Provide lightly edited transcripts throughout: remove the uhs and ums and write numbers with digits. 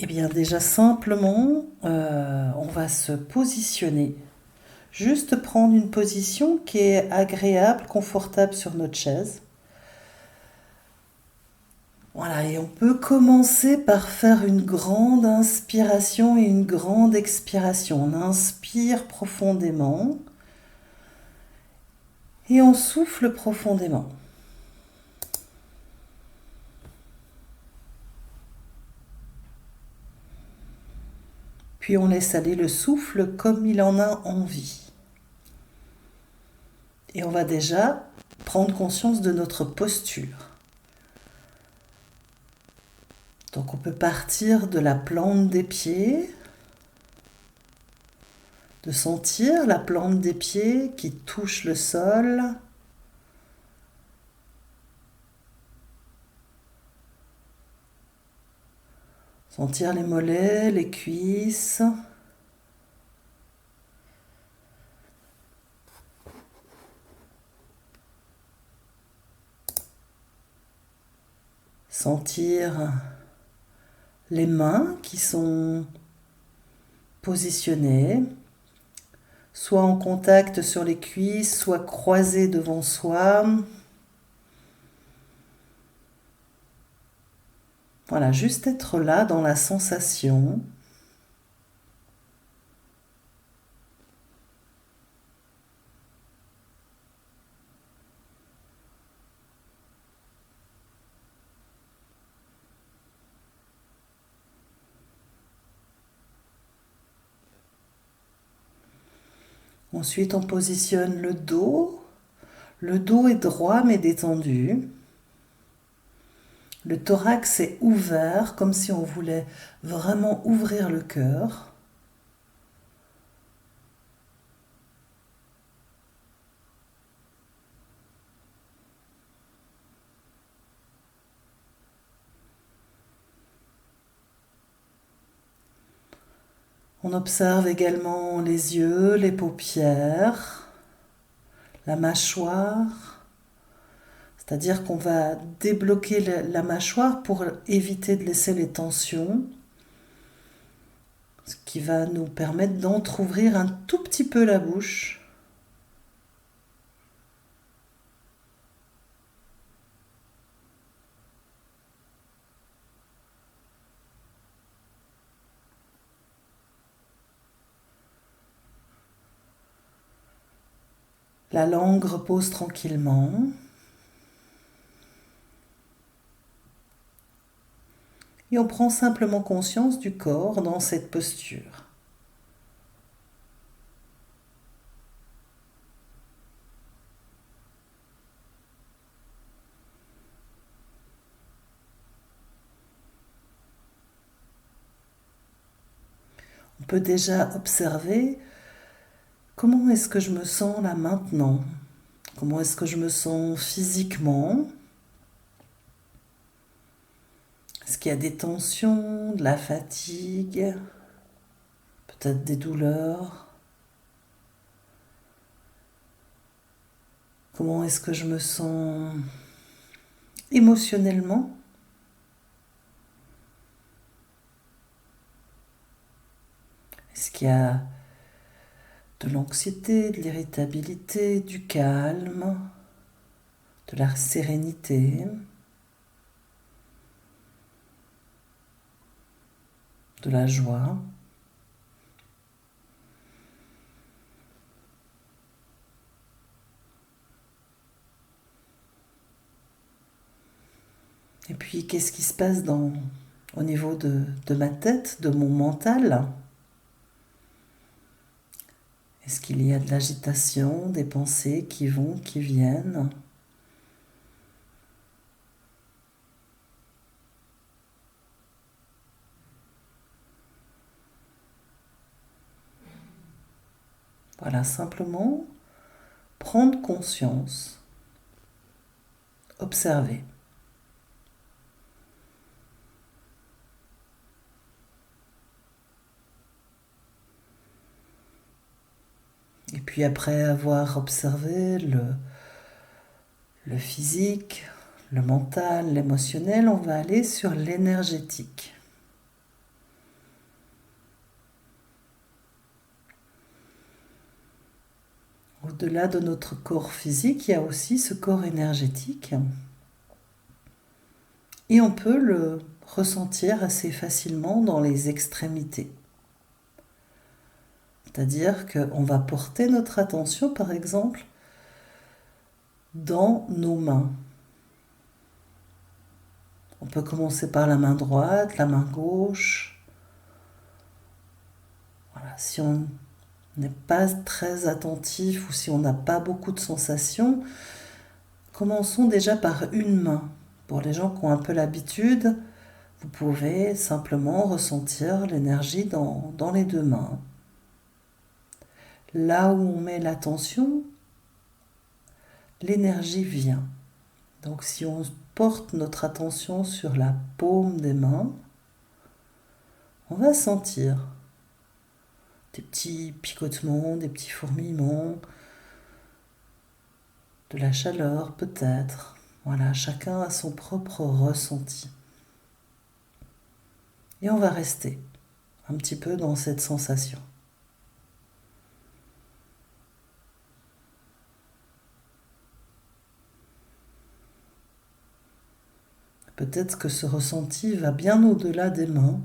Eh bien déjà simplement, on va se positionner. Juste prendre une position qui est agréable, confortable sur notre chaise. Voilà, et on peut commencer par faire une grande inspiration et une grande expiration. On inspire profondément et on souffle profondément. Puis on laisse aller le souffle comme il en a envie. Et on va déjà prendre conscience de notre posture. Donc on peut partir de la plante des pieds, de sentir la plante des pieds qui touche le sol. Sentir les mollets, les cuisses. Sentir les mains qui sont positionnées, soit en contact sur les cuisses, soit croisées devant soi. Voilà, juste être là dans la sensation. Ensuite, on positionne le dos. Le dos est droit mais détendu. Le thorax est ouvert, comme si on voulait vraiment ouvrir le cœur. On observe également les yeux, les paupières, la mâchoire. C'est-à-dire qu'on va débloquer la mâchoire pour éviter de laisser les tensions, ce qui va nous permettre d'entrouvrir un tout petit peu la bouche. La langue repose tranquillement. Et on prend simplement conscience du corps dans cette posture. On peut déjà observer comment est-ce que je me sens là maintenant, comment est-ce que je me sens physiquement. Est-ce qu'il y a des tensions, de la fatigue, peut-être des douleurs? Comment est-ce que je me sens émotionnellement? Est-ce qu'il y a de l'anxiété, de l'irritabilité, du calme, de la sérénité, de la joie? Et puis, qu'est-ce qui se passe au niveau de ma tête, de mon mental? Est-ce qu'il y a de l'agitation, des pensées qui vont, qui viennent? Voilà, simplement prendre conscience, observer. Et puis après avoir observé le physique, le mental, l'émotionnel, on va aller sur l'énergétique. au-delà de notre corps physique, il y a aussi ce corps énergétique. Et on peut le ressentir assez facilement dans les extrémités. C'est-à-dire qu'on va porter notre attention, par exemple, dans nos mains. On peut commencer par la main droite, la main gauche. Voilà, si on n'est pas très attentif ou si on n'a pas beaucoup de sensations, commençons déjà par une main. Pour les gens qui ont un peu l'habitude, vous pouvez simplement ressentir l'énergie dans les deux mains. Là où on met l'attention, l'énergie vient. Donc si on porte notre attention sur la paume des mains, on va sentir des petits picotements, des petits fourmillements, de la chaleur peut-être. Voilà, chacun a son propre ressenti. Et on va rester un petit peu dans cette sensation. Peut-être que ce ressenti va bien au-delà des mains.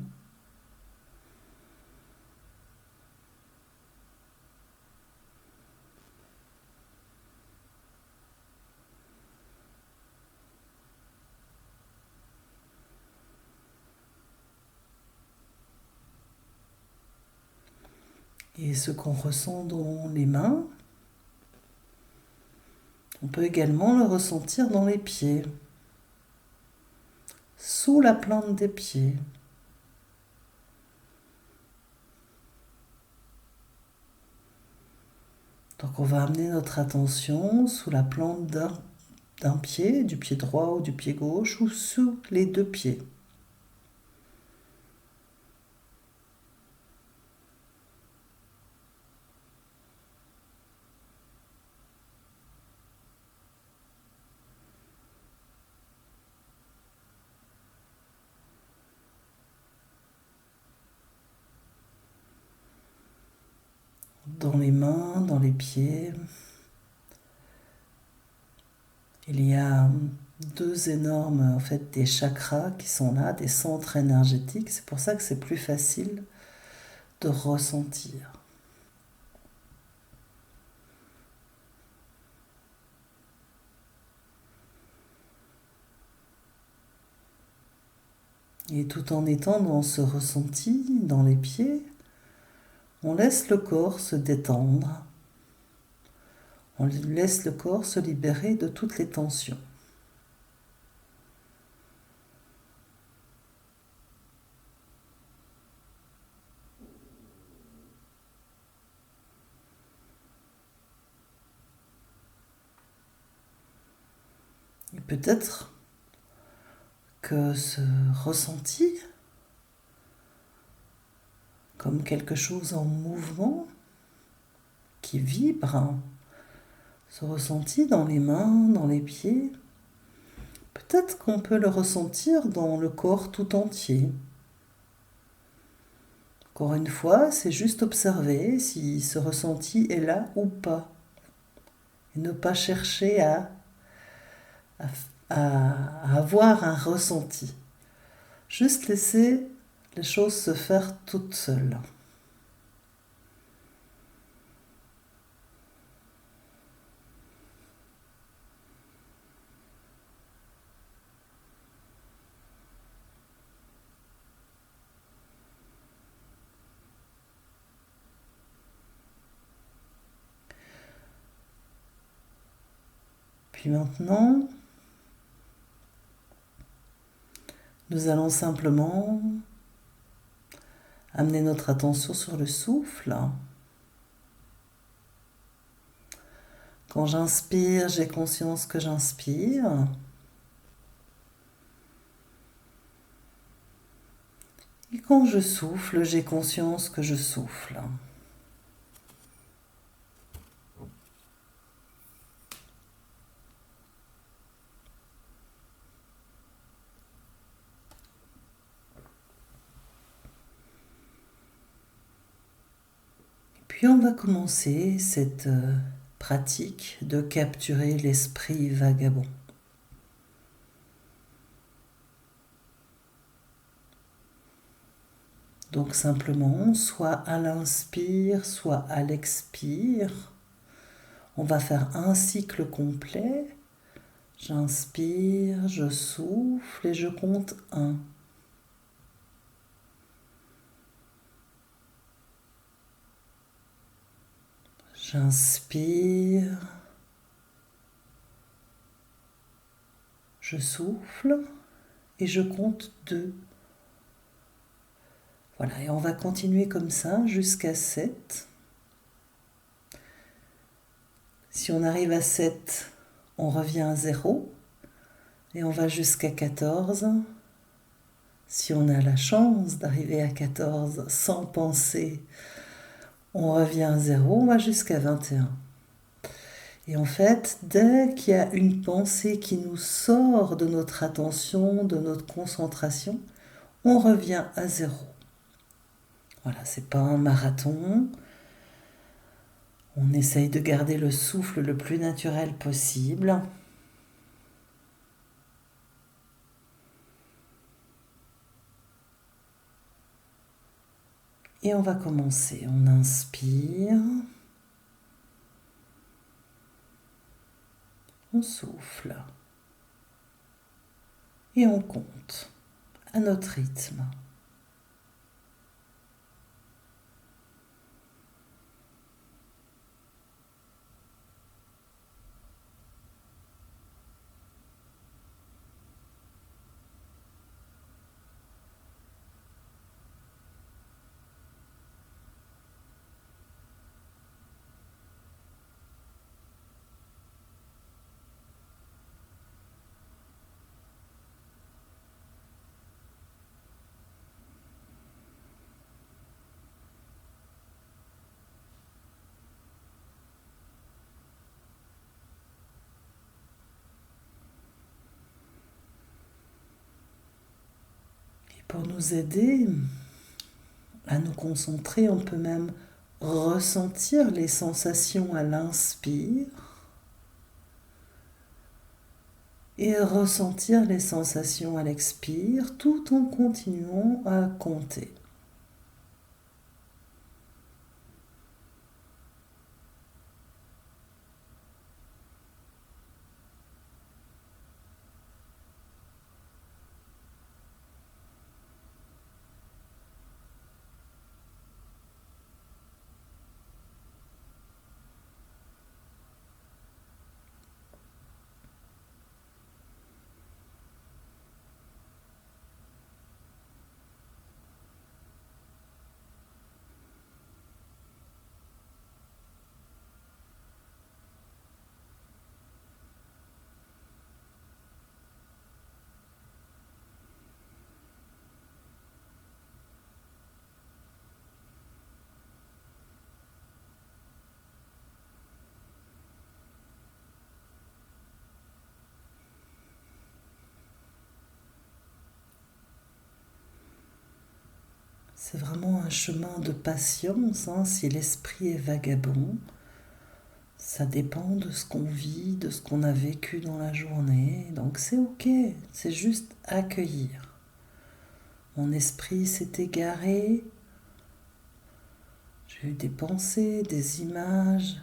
Et ce qu'on ressent dans les mains, on peut également le ressentir dans les pieds, sous la plante des pieds. Donc on va amener notre attention sous la plante d'un pied, du pied droit ou du pied gauche, ou sous les deux pieds. Dans les mains, dans les pieds, il y a deux énormes, en fait, des chakras qui sont là, des centres énergétiques. C'est pour ça que c'est plus facile de ressentir. Et tout en étant dans ce ressenti, dans les pieds, on laisse le corps se détendre. On laisse le corps se libérer de toutes les tensions. Et peut-être que ce ressenti, comme quelque chose en mouvement, qui vibre, ce ressenti dans les mains, dans les pieds, peut-être qu'on peut le ressentir dans le corps tout entier. Encore une fois, c'est juste observer si ce ressenti est là ou pas. Et ne pas chercher à, à avoir un ressenti. Juste laisser les choses se faire toutes seules. Puis maintenant, nous allons simplement amener notre attention sur le souffle. Quand j'inspire, j'ai conscience que j'inspire. Et quand je souffle, j'ai conscience que je souffle. Puis on va commencer cette pratique de capturer l'esprit vagabond. Donc simplement, soit à l'inspire, soit à l'expire. On va faire un cycle complet. J'inspire, je souffle et je compte 1. J'inspire, je souffle et je compte 2. Voilà, et on va continuer comme ça jusqu'à 7. Si on arrive à 7, on revient à 0 et on va jusqu'à 14. Si on a la chance d'arriver à 14 sans penser, on revient à 0, on va jusqu'à 21. Et en fait, dès qu'il y a une pensée qui nous sort de notre attention, de notre concentration, on revient à 0. Voilà, c'est pas un marathon. On essaye de garder le souffle le plus naturel possible. Et on va commencer. On inspire. On souffle. Et on compte à notre rythme. Pour nous aider à nous concentrer, on peut même ressentir les sensations à l'inspire et ressentir les sensations à l'expire tout en continuant à compter. C'est vraiment un chemin de patience, hein. Si l'esprit est vagabond, ça dépend de ce qu'on vit, de ce qu'on a vécu dans la journée. Donc c'est ok, c'est juste accueillir. Mon esprit s'est égaré, j'ai eu des pensées, des images,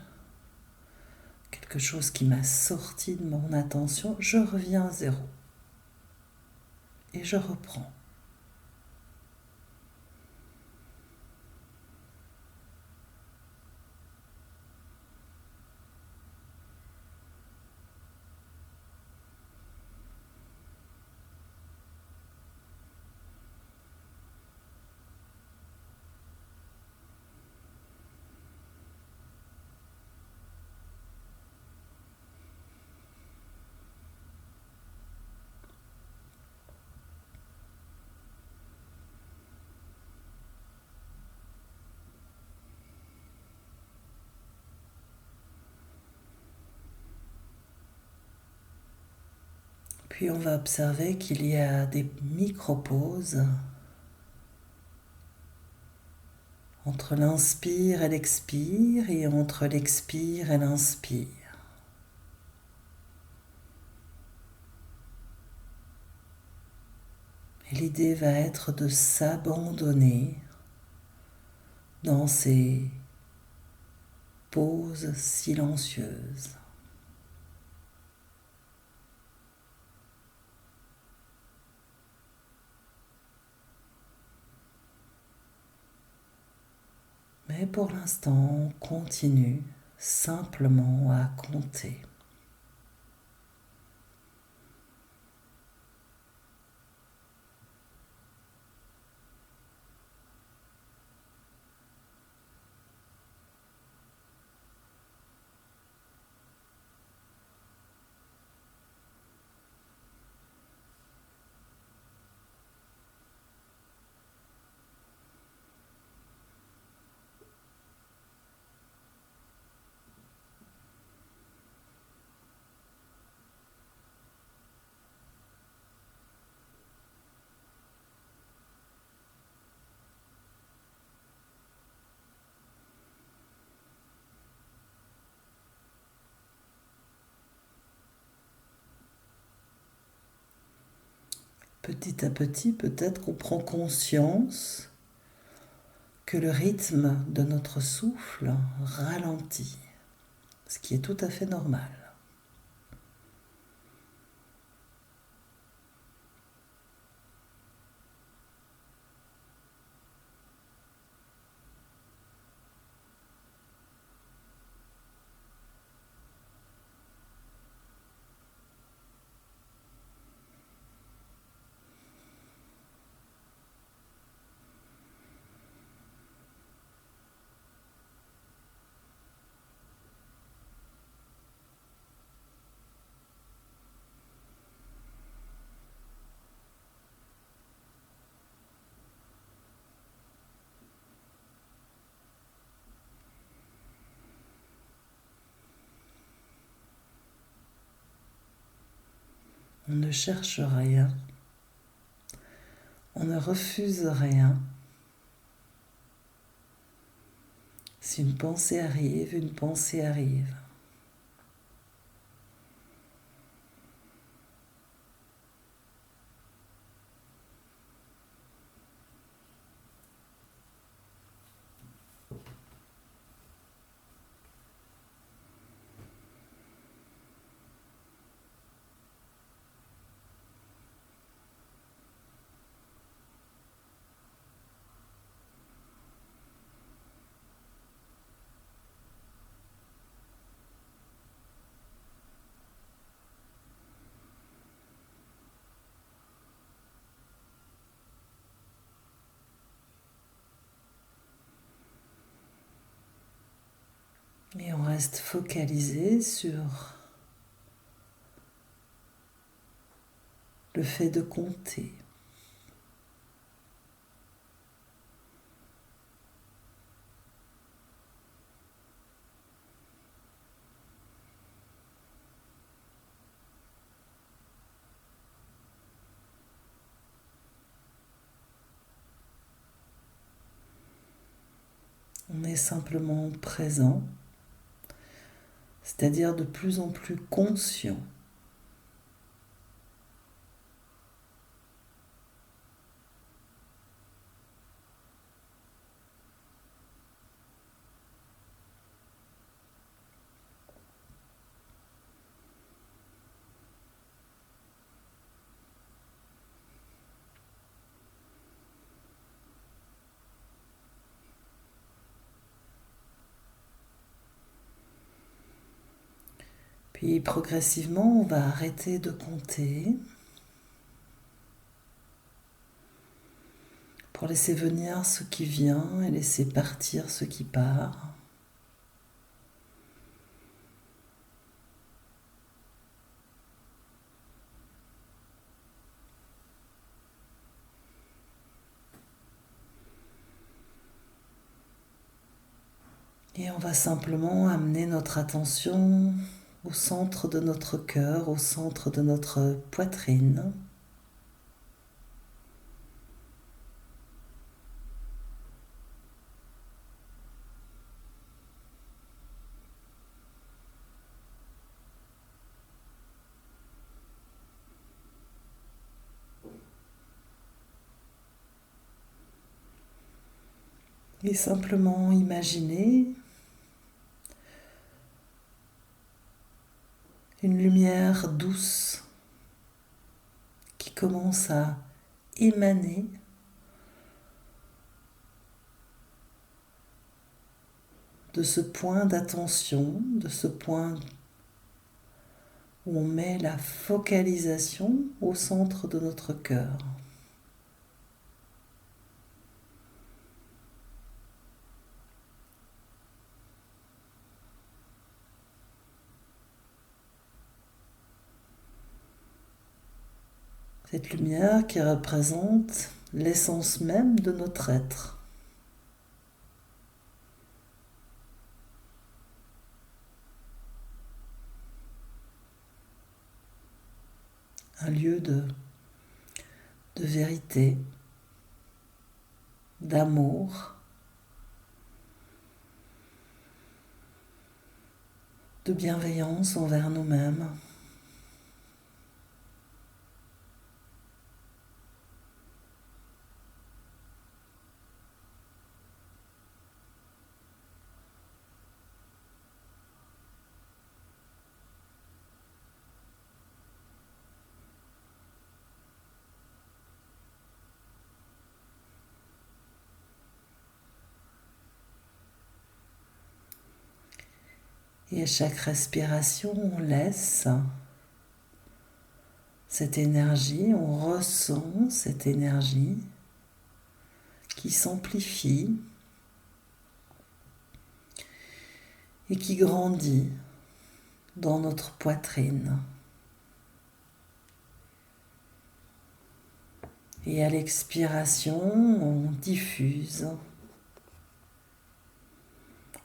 quelque chose qui m'a sorti de mon attention. Je reviens à 0 et je reprends. Puis on va observer qu'il y a des micro-pauses entre l'inspire et l'expire et entre l'expire et l'inspire. Et l'idée va être de s'abandonner dans ces pauses silencieuses. Mais pour l'instant, on continue simplement à compter. Petit à petit, peut-être qu'on prend conscience que le rythme de notre souffle ralentit, ce qui est tout à fait normal. On ne cherche rien, on ne refuse rien. Si une pensée arrive, une pensée arrive. Et on reste focalisé sur le fait de compter. On est simplement présent, c'est-à-dire de plus en plus conscient. Puis progressivement, on va arrêter de compter pour laisser venir ce qui vient et laisser partir ce qui part. Et on va simplement amener notre attention au centre de notre cœur, au centre de notre poitrine. Et simplement imaginer une lumière douce qui commence à émaner de ce point d'attention, de ce point où on met la focalisation au centre de notre cœur. Cette lumière qui représente l'essence même de notre être. Un lieu de vérité, d'amour, de bienveillance envers nous-mêmes. Et à chaque respiration, on laisse cette énergie, on ressent cette énergie qui s'amplifie et qui grandit dans notre poitrine. Et à l'expiration, on diffuse,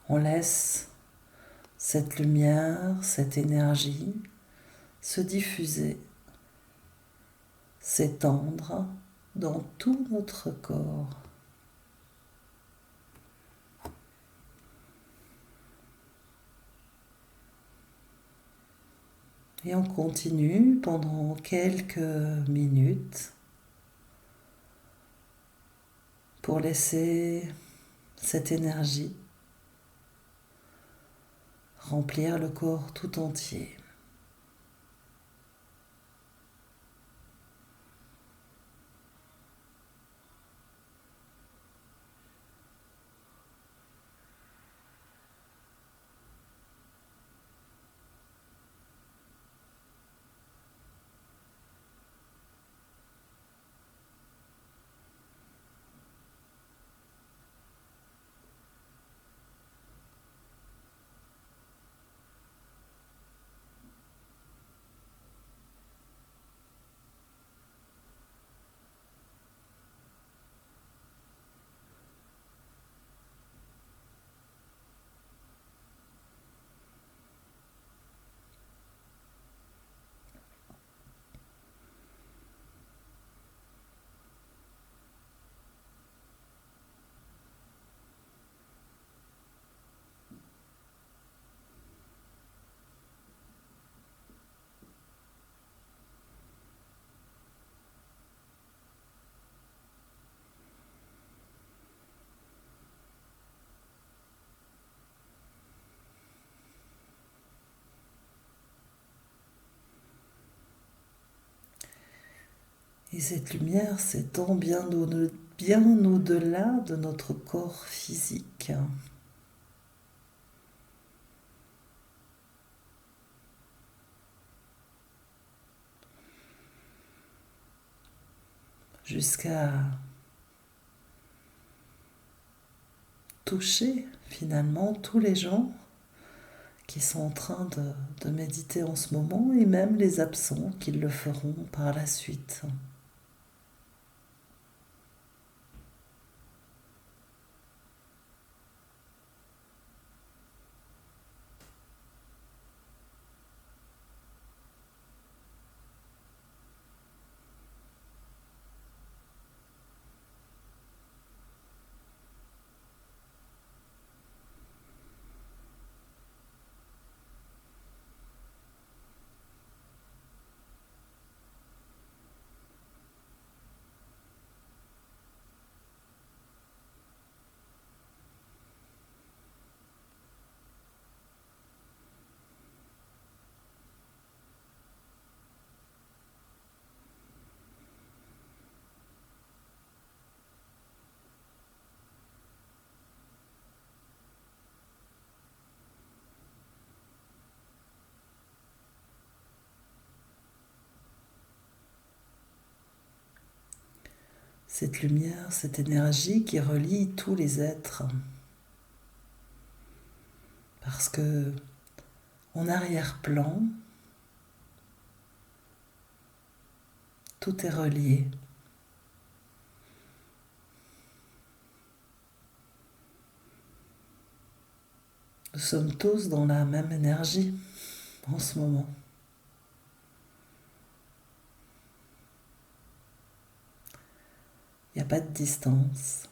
on laisse cette lumière, cette énergie se diffuser, s'étendre dans tout notre corps. Et on continue pendant quelques minutes pour laisser cette énergie remplir le corps tout entier. Et cette lumière s'étend bien au-delà de notre corps physique. Jusqu'à toucher finalement tous les gens qui sont en train de méditer en ce moment et même les absents qui le feront par la suite. cette lumière, cette énergie qui relie tous les êtres. Parce que en arrière-plan, tout est relié. Nous sommes tous dans la même énergie en ce moment. Il n'y a pas de distance.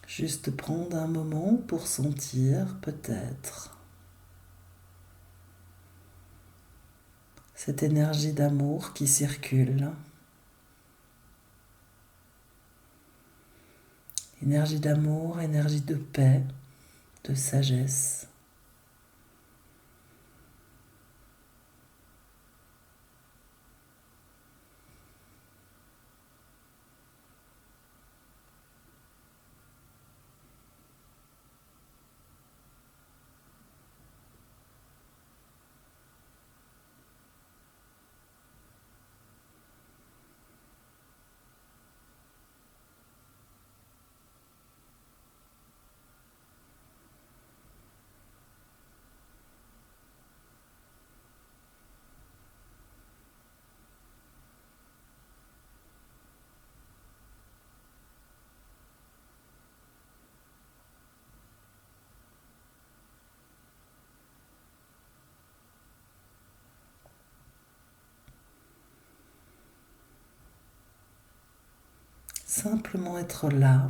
Juste prendre un moment pour sentir peut-être cette énergie d'amour qui circule. Énergie d'amour, énergie de paix, de sagesse. Simplement être là,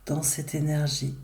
dans cette énergie.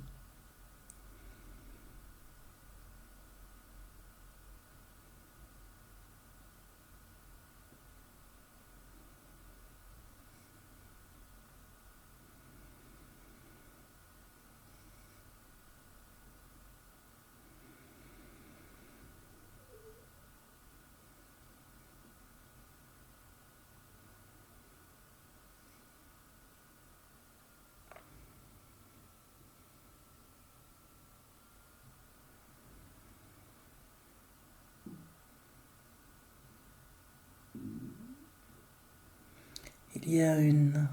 Il y a une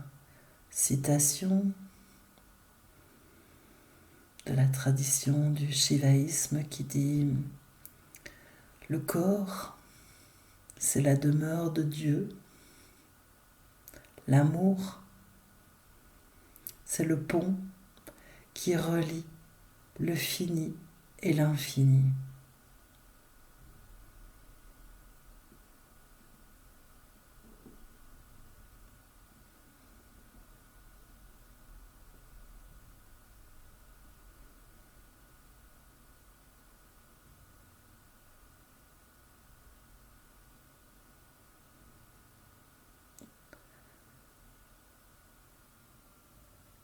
citation de la tradition du shivaïsme qui dit « Le corps, c'est la demeure de Dieu. L'amour, c'est le pont qui relie le fini et l'infini. »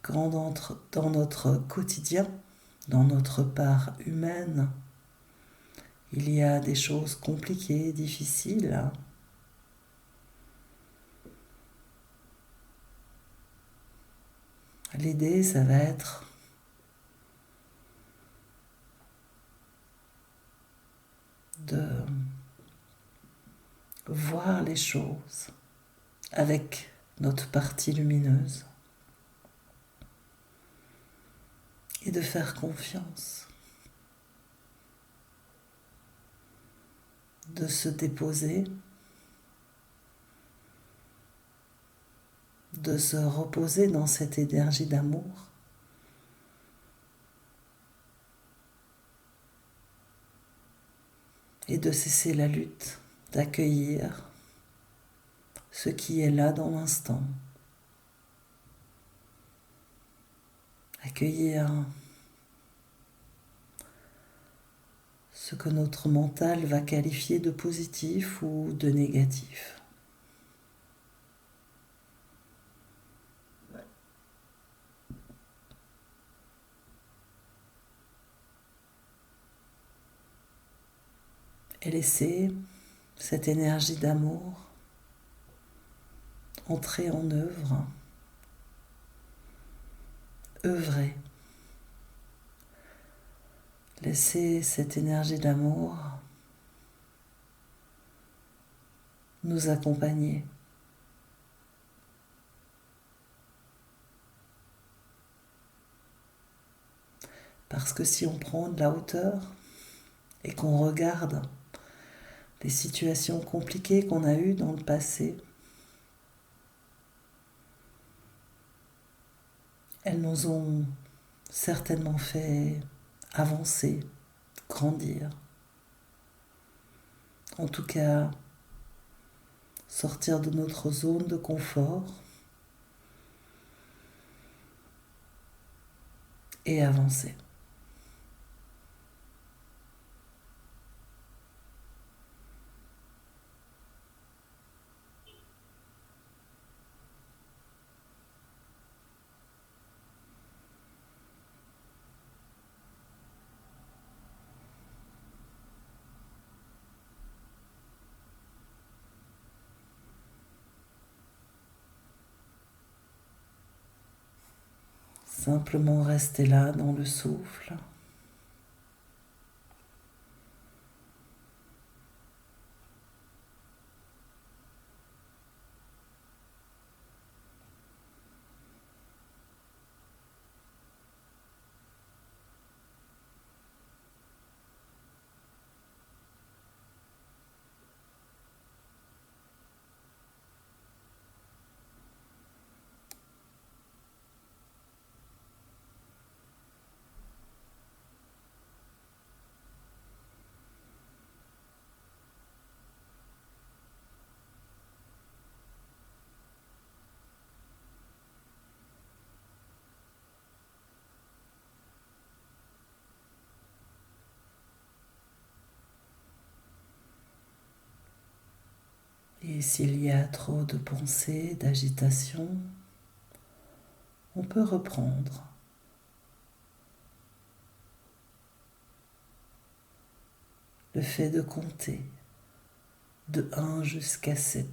Quand dans notre quotidien, dans notre part humaine, il y a des choses compliquées, difficiles, l'idée, ça va être de voir les choses avec notre partie lumineuse et de faire confiance, de se déposer, de se reposer dans cette énergie d'amour et de cesser la lutte, d'accueillir ce qui est là dans l'instant. Accueillir ce que notre mental va qualifier de positif ou de négatif. Et laisser cette énergie d'amour entrer en œuvre, œuvrer. Laisser cette énergie d'amour nous accompagner. Parce que si on prend de la hauteur et qu'on regarde les situations compliquées qu'on a eues dans le passé, elles nous ont certainement fait avancer, grandir. En tout cas, sortir de notre zone de confort et avancer. Simplement rester là dans le souffle. Et s'il y a trop de pensées, d'agitation, on peut reprendre. Le fait de compter de 1 jusqu'à 7.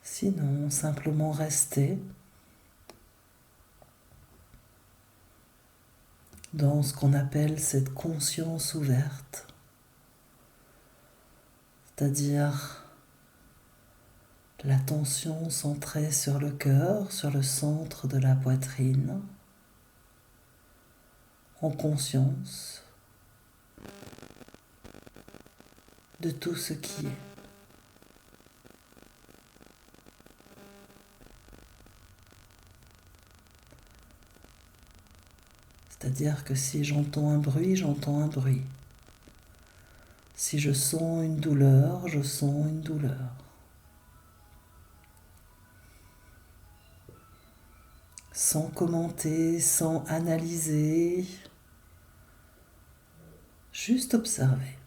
Sinon, simplement rester dans ce qu'on appelle cette conscience ouverte, c'est-à-dire l'attention centrée sur le cœur, sur le centre de la poitrine, en conscience de tout ce qui est. C'est-à-dire que si j'entends un bruit, j'entends un bruit. Si je sens une douleur, je sens une douleur. Sans commenter, sans analyser, juste observer.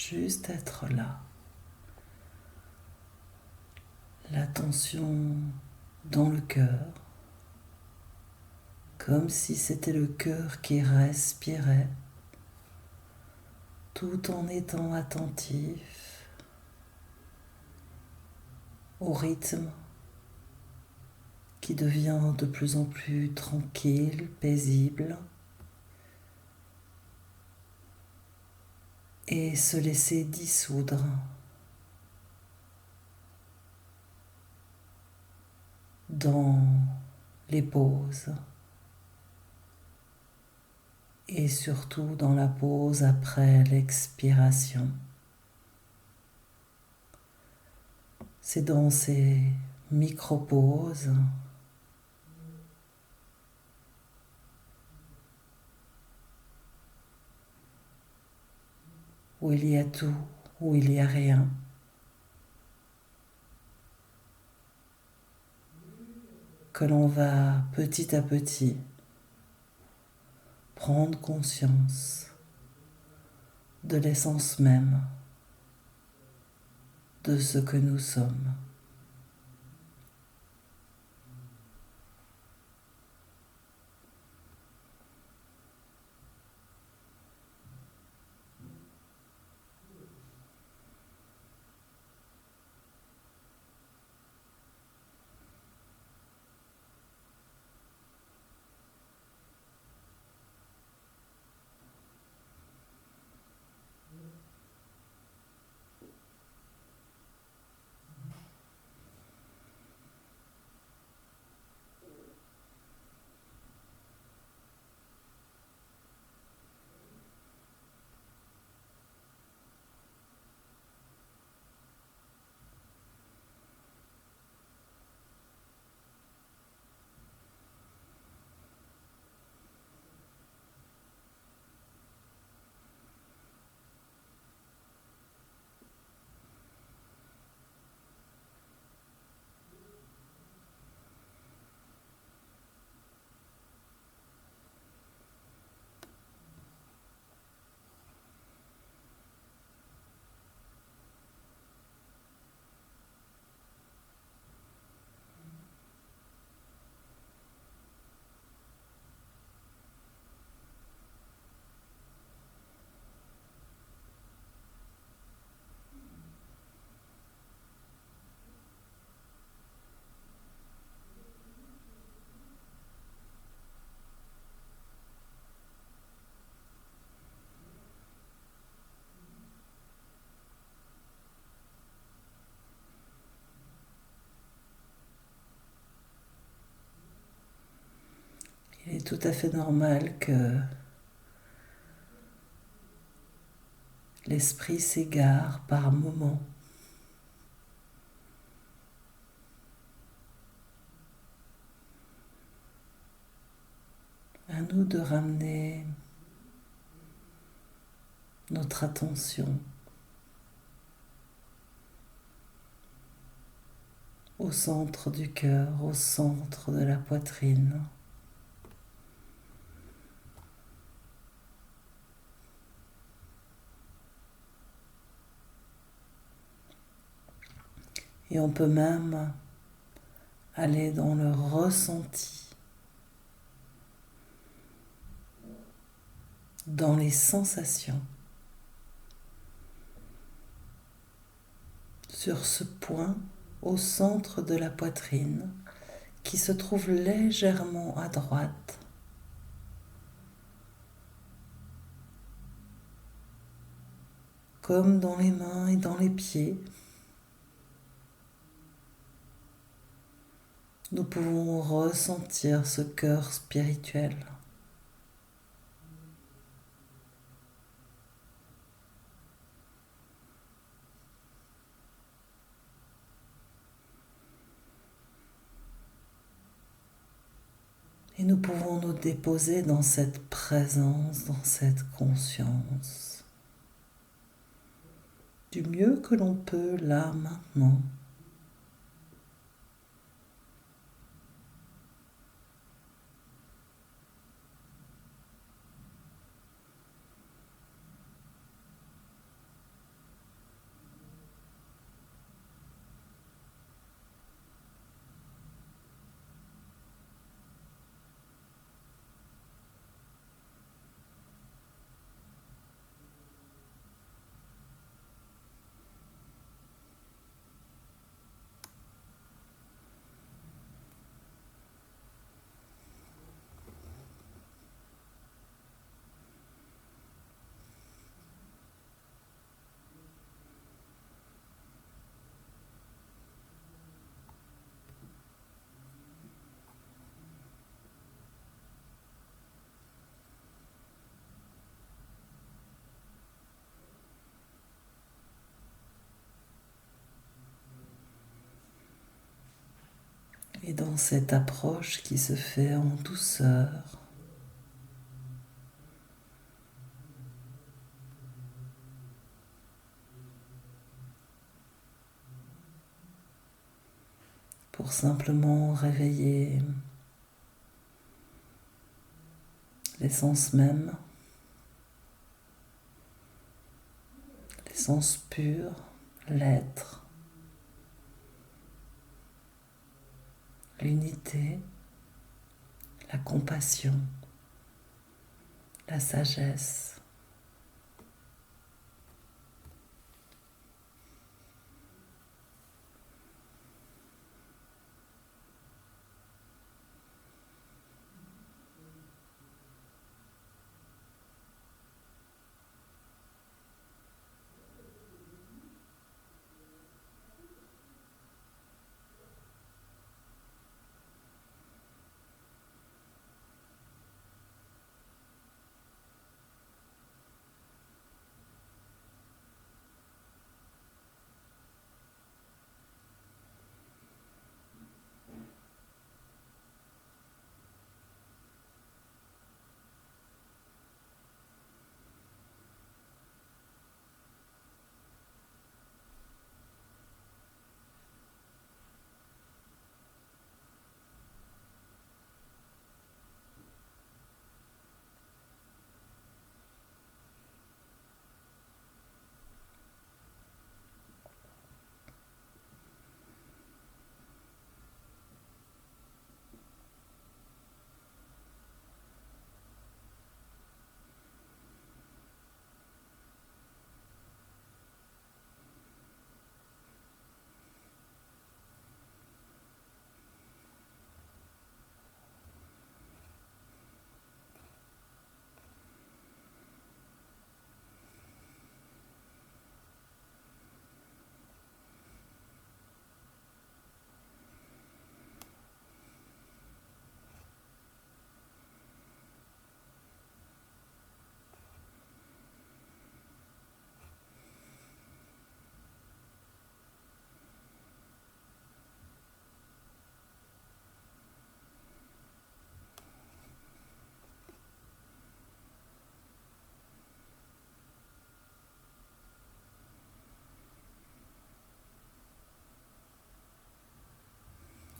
Juste être là. L'attention dans le cœur, comme si c'était le cœur qui respirait, tout en étant attentif au rythme qui devient de plus en plus tranquille, paisible, et se laisser dissoudre dans les pauses et surtout dans la pause après l'expiration. C'est dans ces micro-pauses où il y a tout, où il n'y a rien, que l'on va petit à petit prendre conscience de l'essence même de ce que nous sommes. Il est tout à fait normal que l'esprit s'égare par moments. À nous de ramener notre attention au centre du cœur, au centre de la poitrine. Et on peut même aller dans le ressenti, dans les sensations, sur ce point au centre de la poitrine qui se trouve légèrement à droite. Comme dans les mains et dans les pieds, nous pouvons ressentir ce cœur spirituel. Et nous pouvons nous déposer dans cette présence, dans cette conscience, du mieux que l'on peut là maintenant. dans cette approche qui se fait en douceur. Pour simplement réveiller l'essence même, l'essence pure, l'être, l'unité, la compassion, la sagesse.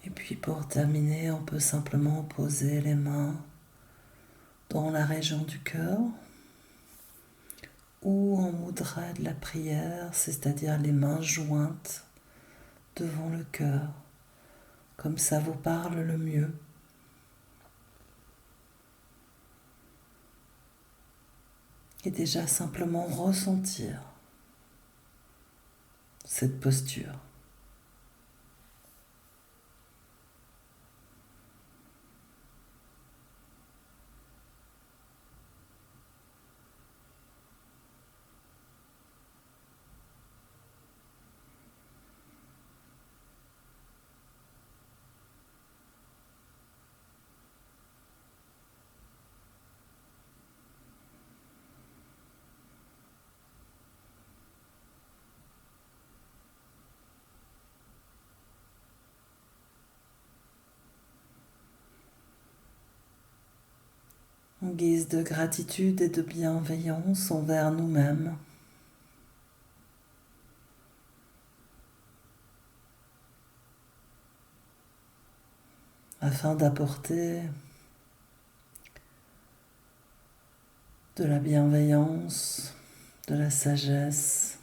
Et puis pour terminer, on peut simplement poser les mains dans la région du cœur ou en mudra de la prière, c'est-à-dire les mains jointes devant le cœur, comme ça vous parle le mieux. Et déjà simplement ressentir cette posture. En guise de gratitude et de bienveillance envers nous-mêmes. Afin d'apporter de la bienveillance, de la sagesse